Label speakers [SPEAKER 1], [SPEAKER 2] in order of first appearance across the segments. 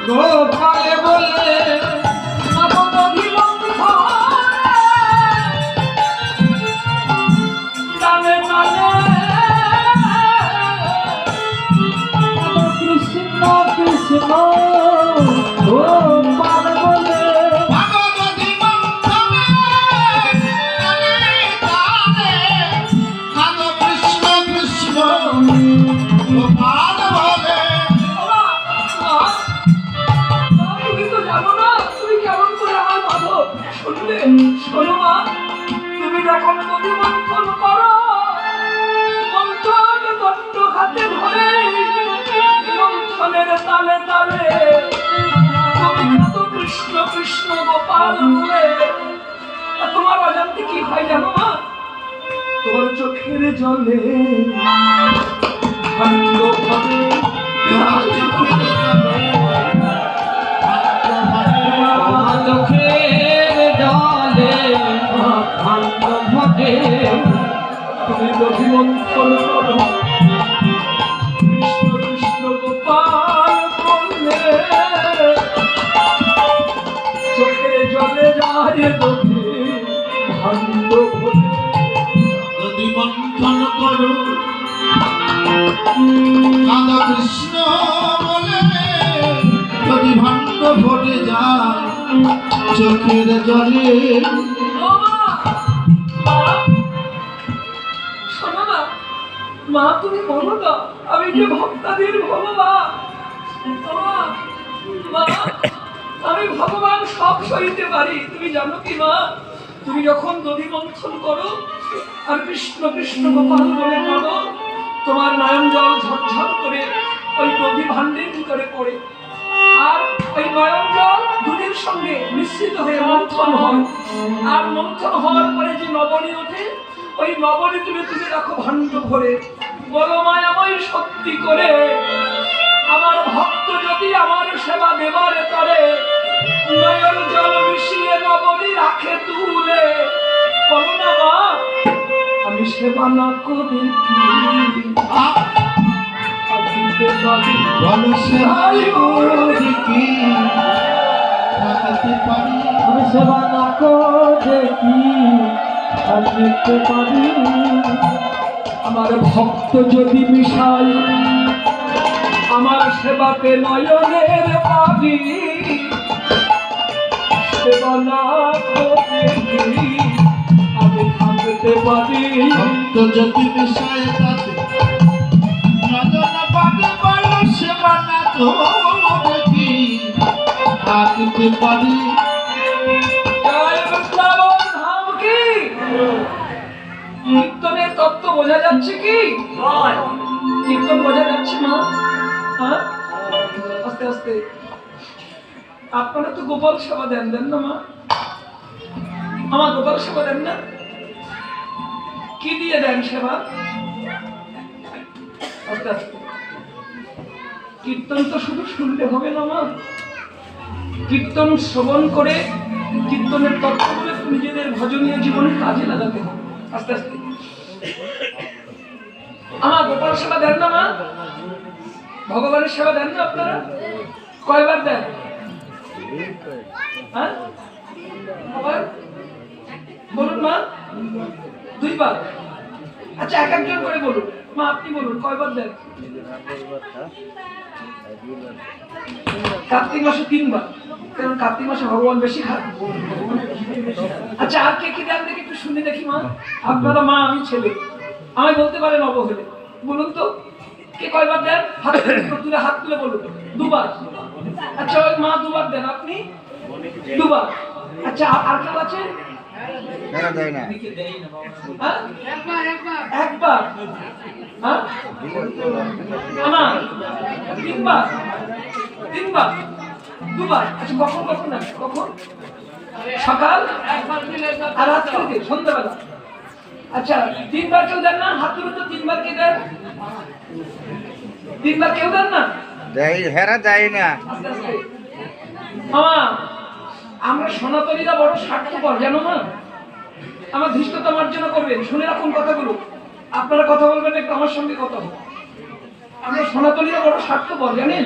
[SPEAKER 1] গোপালে বলে তালে তালে কৃষ্ণ কৃষ্ণ গোপাল বলে শোনো মা, তুমি যখন নদী মন্থন করো, মন্থন দণ্ড হাতে ধরে মন্থনের তালে তালে তুমি কত কৃষ্ণ কৃষ্ণ গোপাল বলে তোমার অজান্তে কি হয় জানো মা? তোমার চোখের জলে ভাণ্ড ভাবে তুমি অভিমন্থন করো কৃষ্ণ কৃষ্ণ গোপাল বললে চোখে জলে যায় দোষে ভাণ্ড ভরে
[SPEAKER 2] অভিমন্থন করো রাধা কৃষ্ণ বলে যদি ভাণ্ড ভরে যায় চোখের জলে।
[SPEAKER 1] মা তুমি বলো না, আমি যে ভক্তাদের ভগবান, মা আমি ভগবান সব সইতে পারি। তুমি জানো কি মা, তুমি যখন দধি মন্থন করো আর কৃষ্ণ কৃষ্ণ গোপাল বলে বলো, তোমার নয়ন জল ঝরঝর করে ওই দধি ভাণ্ডের ভিতরে পড়ে, আর ওই নয়ন জল দুধের সঙ্গে মিশ্রিত হয়ে মন্থন হয়, আর মন্থন হওয়ার পরে যে নবনী ওঠে, ওই নবনী তুমি তুলে রাখো ভাণ্ড ভরে। বলো মায়াময় সত্যি করে আমার ভক্ত যদি আমার সেবা দেবারে করে নয়ন জল মিশিয়ে নবনী রাখে তুলে, বলো না মা আমি সেবা না করে কি
[SPEAKER 2] বলো সেবাই করি কি থাকতে পারি,
[SPEAKER 1] আমি সেবা না করে কি থাকতে পারি? আমার ভক্ত যদি মিশাই আমার সেবাতে নয়নের পাবি, সেবা না করে কি আমি থাকতে পারি?
[SPEAKER 2] ভক্ত যদি বিষয় তাতে নয়ন পাবি, বলো সেবা না করে কি থাকতে পারি?
[SPEAKER 1] কীর্তনের তত্ত্ব বোঝা যাচ্ছে কি? কীর্তন বোঝা যাচ্ছে না? আস্তে আস্তে আপনারা তো গোপাল সেবা দেন না মা? আমার গোপাল সেবা দেন না? কি দিয়ে দেন সেবা? আস্তে আস্তে কীর্তন তো শুধু শুনলে হবে না মা, কীর্তন শ্রবণ করে কীর্তনের তত্ত্বগুলো নিজেদের ভজনীয় জীবনে কাজে লাগাতে হবে। আস্তে আস্তে আমার গোপাল সেবা দেন না মা? ভগবানের সেবা দেন না আপনারা? কয়বার দেন? হ্যাঁ বলুন মা। 2 বার? আচ্ছা এক একজন করে বলুন মা, আপনি বলুন কয়বার দেন? কার্তিক মাসে 3 বার, কারণ কার্তিক মাসে ভগবান বেশি খান। আচ্ছা আর কে কি দেন দেখি একটু শুনে দেখি মা। আপনারা মা আমি ছেলে, আমায় বলতে পারেন অবহেলে, বলুন তো কে কয়বার দেন? হাত তুলে হাত তুলে বলুন। 2 বার? আচ্ছা ওই মা 2 বার দেন, আপনি 2 বার? আচ্ছা আর কেউ আছে? একবার? হ্যাঁ 3 বার? 3 বার? 2 বার? আচ্ছা কখন কখন আছে? কখন? সকাল আর রাত্রিতে সন্ধ্যাবেলা? আচ্ছা 3 বার কেউ দেন না? হাত তুলে তো 3 বার কে দেন? 3 বার কেউ দেন না?
[SPEAKER 3] হেরা যায় না।
[SPEAKER 1] মামা আমরা সনাতনীরা বড় স্বার্থপর জানো না? আমার ধৃষ্টতা মার্জনা করবেন, শুনে রাখুন কথাগুলো। আপনারা কথা বলবেন একটু আমার সঙ্গে কথা হবে। আমরা সনাতনীরা বড় স্বার্থপর জানেন?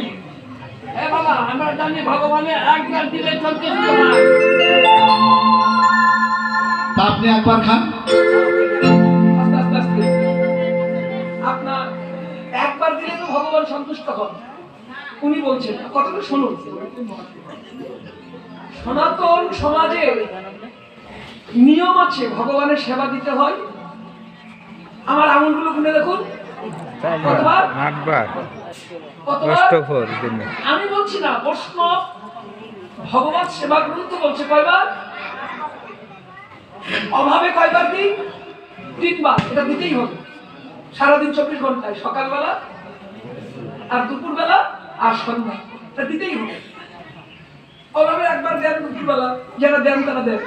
[SPEAKER 1] হ্যাঁ বাবা, আমরা জানি ভগবানের একবার দিলে সন্তুষ্ট হয়।
[SPEAKER 2] তা আপনি একবার খান।
[SPEAKER 1] আস্তে আস্তে আস্তে। আপনার একবার দিলে তো ভগবান সন্তুষ্ট হন, উনি বলছেন। কতটা শুনুন। সনাতন সমাজে নিয়ম আছে, ভগবানের সেবা দিতে হয়। আমার আঙুলগুলো গুনে দেখুন, কতবার?
[SPEAKER 3] 8 বার
[SPEAKER 1] কতবার?
[SPEAKER 3] অষ্টভর দিনে।
[SPEAKER 1] আমি বলছি না, বৈষ্ণব ভগবান সেবা গ্রন্থ বলছে কয়বার? অভাবে কয়বার দিই? 3 বার। এটা দিতেই হবে সারাদিন 24 ঘন্টায়, সকালবেলা আর দুপুরবেলা আর সন্ধ্যা, এটা দিতেই হবে। অভাবে একবার দেন দুপুরবেলা, যারা দেন তারা দেন।